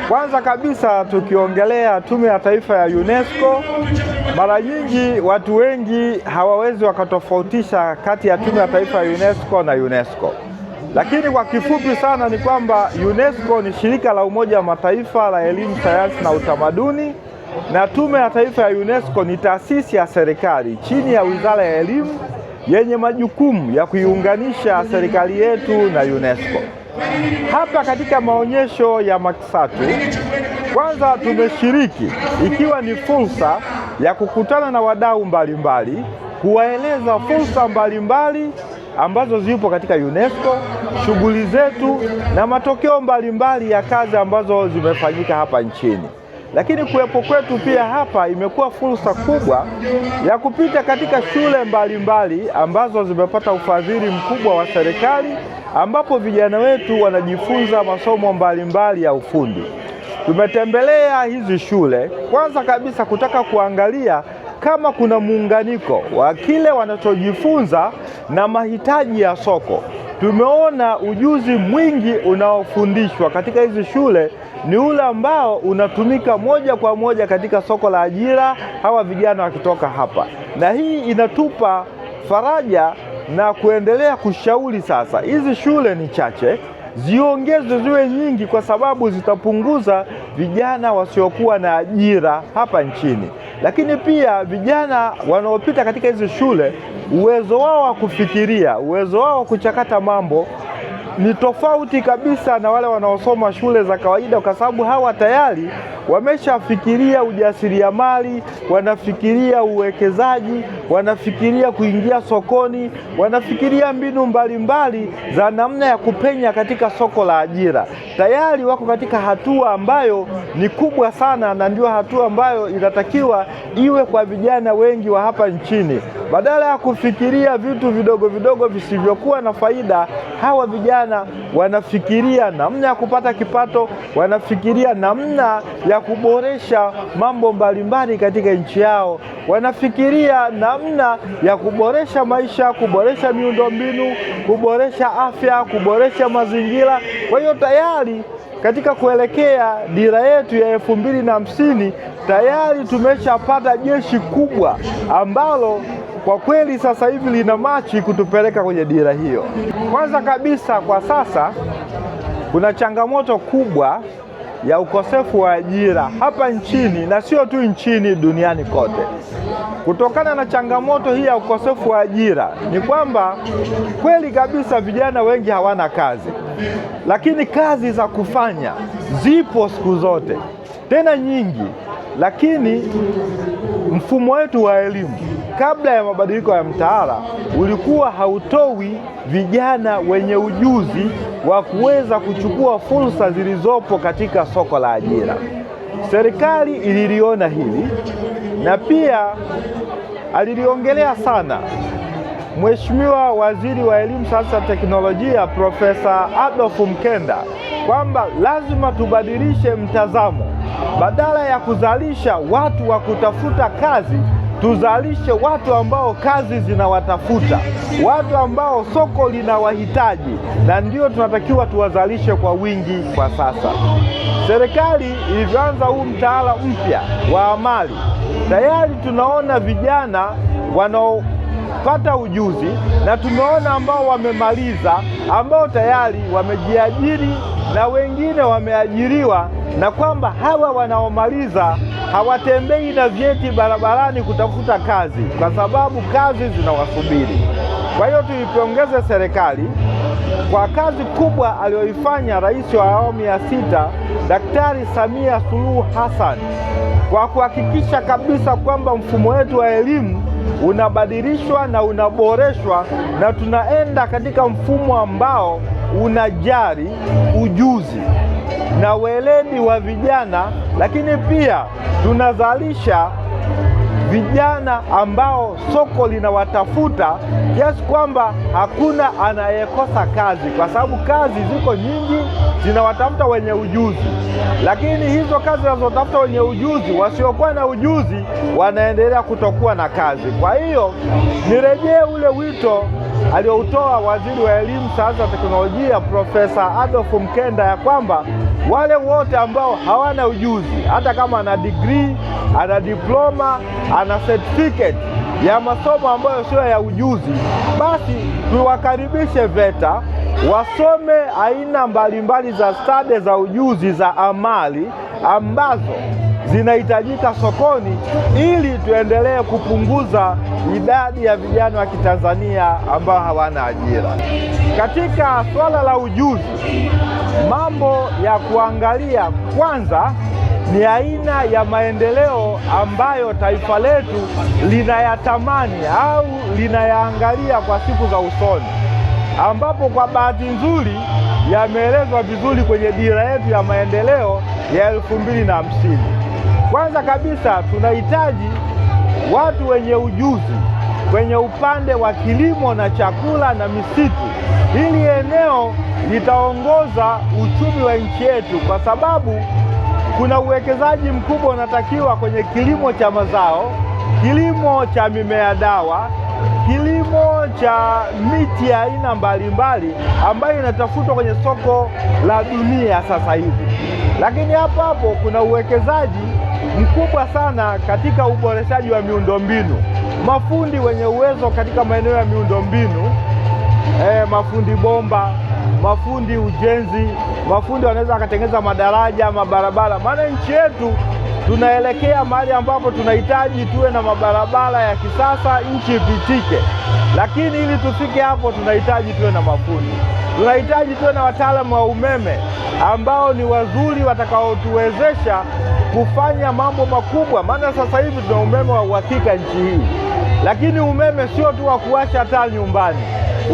Kwanza kabisa tukiongelea Tume ya Taifa ya UNESCO, mara nyingi watu wengi hawawezi wakatofautisha kati ya Tume ya Taifa ya UNESCO na UNESCO. Lakini kwa kifupi sana ni kwamba UNESCO ni shirika la Umoja wa Mataifa la elimu, sayansi na utamaduni, na Tume ya Taifa ya UNESCO ni taasisi ya serikali chini ya Wizara ya Elimu yenye majukumu ya kuiunganisha serikali yetu na UNESCO. Hapa katika maonyesho ya Maksatu, kwanza tumeshiriki ikiwa ni fursa ya kukutana na wadau mbalimbali, kuwaeleza fursa mbalimbali ambazo zipo katika UNESCO, shughuli zetu na matokeo mbalimbali ya kazi ambazo zimefanyika hapa nchini. Lakini kuwepo kwetu pia hapa imekuwa fursa kubwa ya kupita katika shule mbalimbali ambazo zimepata ufadhili mkubwa wa serikali, ambapo vijana wetu wanajifunza masomo mbalimbali ya ufundi. Tumetembelea hizi shule kwanza kabisa kutaka kuangalia kama kuna muunganiko wa kile wanachojifunza na mahitaji ya soko. Tumeona ujuzi mwingi unaofundishwa katika hizi shule ni ule ambao unatumika moja kwa moja katika soko la ajira, hawa vijana wakitoka hapa. Na hii inatupa faraja na kuendelea kushauri sasa hizi shule ni chache, ziongezwe ziwe nyingi, kwa sababu zitapunguza vijana wasiokuwa na ajira hapa nchini. Lakini pia vijana wanaopita katika hizi shule, uwezo wao wa kufikiria, uwezo wao wa kuchakata mambo ni tofauti kabisa na wale wanaosoma shule za kawaida, kwa sababu hawa tayari wameshafikiria ujasiriamali, wanafikiria uwekezaji, wanafikiria kuingia sokoni, wanafikiria mbinu mbalimbali za namna ya kupenya katika soko la ajira. Tayari wako katika hatua ambayo ni kubwa sana, na ndio hatua ambayo inatakiwa iwe kwa vijana wengi wa hapa nchini. Badala ya kufikiria vitu vidogo vidogo visivyokuwa na faida, hawa vijana wanafikiria namna ya kupata kipato, wanafikiria namna ya kuboresha mambo mbalimbali katika nchi yao, wanafikiria namna ya kuboresha maisha, kuboresha miundombinu, kuboresha afya, kuboresha mazingira. Kwa hiyo tayari katika kuelekea dira yetu ya 2050 tayari tumeshapata jeshi kubwa ambalo kwa kweli sasa hivi lina machi kutupeleka kwenye dira hiyo. Kwanza kabisa, kwa sasa kuna changamoto kubwa ya ukosefu wa ajira hapa nchini, na sio tu nchini, duniani kote. Kutokana na changamoto hii ya ukosefu wa ajira ni kwamba kweli kabisa vijana wengi hawana kazi, lakini kazi za kufanya zipo siku zote, tena nyingi. Lakini mfumo wetu wa elimu kabla ya mabadiliko ya mtaala ulikuwa hautoi vijana wenye ujuzi wa kuweza kuchukua fursa zilizopo katika soko la ajira. Serikali ililiona hili na pia aliliongelea sana Mheshimiwa Waziri wa Elimu, Sayansi na Teknolojia Profesa Adolf Mkenda kwamba lazima tubadilishe mtazamo. Badala ya kuzalisha watu wa kutafuta kazi, tuzalishe watu ambao kazi zinawatafuta, watu ambao soko linawahitaji, na ndio tunatakiwa tuwazalishe kwa wingi kwa sasa. Serikali ilivyoanza huu mtaala mpya wa amali, tayari tunaona vijana wanaopata ujuzi, na tumeona ambao wamemaliza, ambao tayari wamejiajiri na wengine wameajiriwa, na kwamba hawa wanaomaliza hawatembei na vyeti barabarani kutafuta kazi, kwa sababu kazi zinawasubiri. Kwa hiyo tuipongeze serikali kwa kazi kubwa aliyoifanya Rais wa awamu ya 6 Daktari Samia Suluhu Hassan kwa kuhakikisha kabisa kwamba mfumo wetu wa elimu unabadilishwa na unaboreshwa, na tunaenda katika mfumo ambao unajali ujuzi na weledi wa vijana, lakini pia tunazalisha vijana ambao soko linawatafuta, kiasi kwamba hakuna anayekosa kazi, kwa sababu kazi ziko nyingi zinawatafuta wenye ujuzi. Lakini hizo kazi zinazotafuta wenye ujuzi, wasiokuwa na ujuzi wanaendelea kutokuwa na kazi. Kwa hiyo nirejee ule wito aliyoutoa Waziri wa Elimu, Sayansi na Teknolojia Profesa Adolf Mkenda, ya kwamba wale wote ambao hawana ujuzi, hata kama ana degree, ana diploma, ana certificate ya masomo ambayo sio ya ujuzi, basi tuwakaribishe VETA wasome aina mbalimbali za stadi za ujuzi za amali ambazo zinahitajika sokoni, ili tuendelee kupunguza idadi ya vijana wa Kitanzania ambao hawana ajira. Katika swala la ujuzi, mambo ya kuangalia kwanza ni aina ya maendeleo ambayo taifa letu linayatamani au linayaangalia kwa siku za usoni, ambapo kwa bahati nzuri yameelezwa vizuri kwenye dira yetu ya maendeleo ya 2050. Kwanza kabisa tunahitaji watu wenye ujuzi kwenye upande wa kilimo na chakula na misitu. Hili eneo litaongoza uchumi wa nchi yetu, kwa sababu kuna uwekezaji mkubwa unatakiwa kwenye kilimo cha mazao, kilimo cha mimea dawa, kilimo cha miti ya aina mbalimbali ambayo inatafutwa kwenye soko la dunia sasa hivi. Lakini hapo hapo kuna uwekezaji mkubwa sana katika uboreshaji wa miundombinu, mafundi wenye uwezo katika maeneo ya miundombinu, mafundi bomba, mafundi ujenzi, mafundi wanaweza wakatengeneza madaraja, mabarabara. Maana nchi yetu tunaelekea mahali ambapo tunahitaji tuwe na mabarabara ya kisasa, nchi ipitike. Lakini ili tufike hapo tunahitaji tuwe na mafundi, tunahitaji tuwe na wataalamu wa umeme ambao ni wazuri, watakaotuwezesha kufanya mambo makubwa. Maana sasa hivi tuna umeme wa uhakika nchi hii, lakini umeme sio tu wa kuwasha taa nyumbani.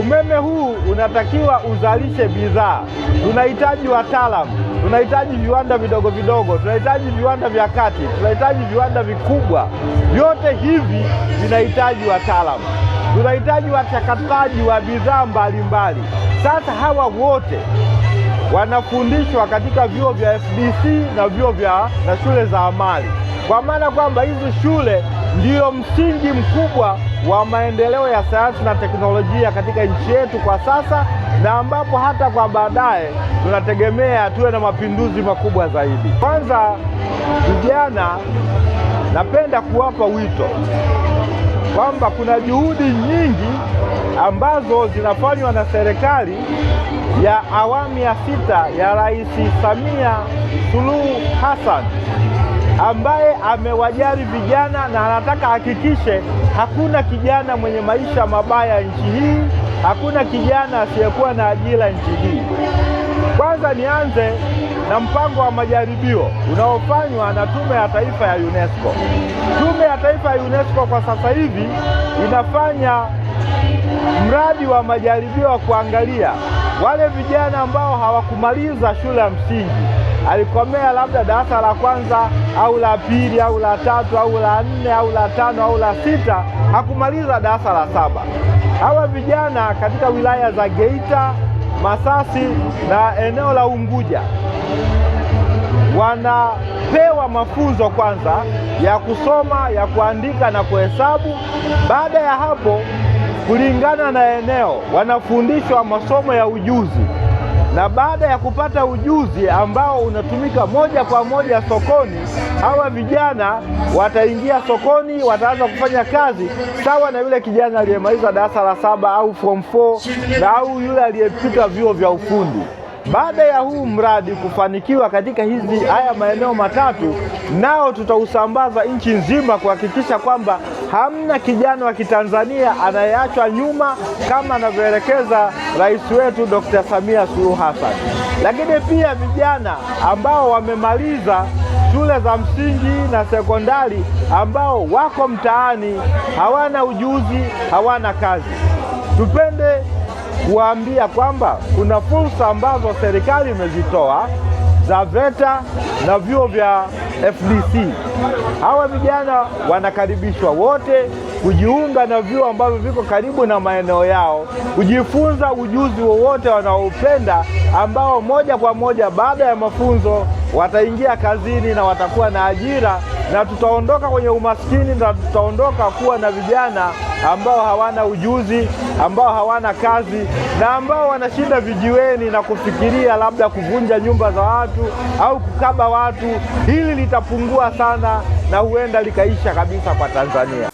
Umeme huu unatakiwa uzalishe bidhaa. Tunahitaji wataalamu, tunahitaji viwanda vidogo vidogo, tunahitaji viwanda vya kati, tunahitaji viwanda vikubwa. Vyote hivi vinahitaji wataalamu, tunahitaji wachakataji wa bidhaa mbalimbali. Sasa hawa wote wanafundishwa katika vyuo vya FDC na vyuo na shule za amali, kwa maana kwamba hizi shule ndiyo msingi mkubwa wa maendeleo ya sayansi na teknolojia katika nchi yetu kwa sasa, na ambapo hata kwa baadaye tunategemea tuwe na mapinduzi makubwa zaidi. Kwanza, vijana, napenda kuwapa wito kwamba kuna juhudi nyingi ambazo zinafanywa na serikali ya awamu ya 6 ya Rais Samia Suluhu Hassan, ambaye amewajali vijana na anataka hakikishe hakuna kijana mwenye maisha mabaya nchi hii, hakuna kijana asiyekuwa na ajira nchi hii. Kwanza nianze na mpango wa majaribio unaofanywa na Tume ya Taifa ya UNESCO. Tume ya Taifa ya UNESCO kwa sasa hivi inafanya mradi wa majaribio wa kuangalia wale vijana ambao hawakumaliza shule ya msingi, alikomea labda darasa la kwanza au la pili au la tatu au la 4 au la 5 au la 6, hakumaliza darasa la 7. Hawa vijana katika wilaya za Geita, Masasi na eneo la Unguja wanapewa mafunzo kwanza ya kusoma, ya kuandika na kuhesabu. Baada ya hapo, kulingana na eneo, wanafundishwa masomo ya ujuzi, na baada ya kupata ujuzi ambao unatumika moja kwa moja sokoni, hawa vijana wataingia sokoni, wataanza kufanya kazi sawa na yule kijana aliyemaliza darasa la 7 au form 4 na au yule aliyepita vyuo vya ufundi. Baada ya huu mradi kufanikiwa katika haya maeneo matatu, nao tutausambaza nchi nzima kuhakikisha kwamba hamna kijana wa Kitanzania anayeachwa nyuma, kama anavyoelekeza rais wetu Dr. Samia Suluhu Hassan. Lakini pia vijana ambao wamemaliza shule za msingi na sekondari, ambao wako mtaani, hawana ujuzi, hawana kazi, tupende kuambia kwamba kuna fursa ambazo serikali imezitoa za VETA na vyuo vya FDC. Hawa vijana wanakaribishwa wote kujiunga na vyuo ambavyo viko karibu na maeneo yao, kujifunza ujuzi wowote wanaopenda, ambao moja kwa moja baada ya mafunzo wataingia kazini na watakuwa na ajira na tutaondoka kwenye umaskini, na tutaondoka kuwa na vijana ambao hawana ujuzi, ambao hawana kazi, na ambao wanashinda vijiweni na kufikiria labda kuvunja nyumba za watu au kukaba watu. Hili litapungua sana na huenda likaisha kabisa kwa Tanzania.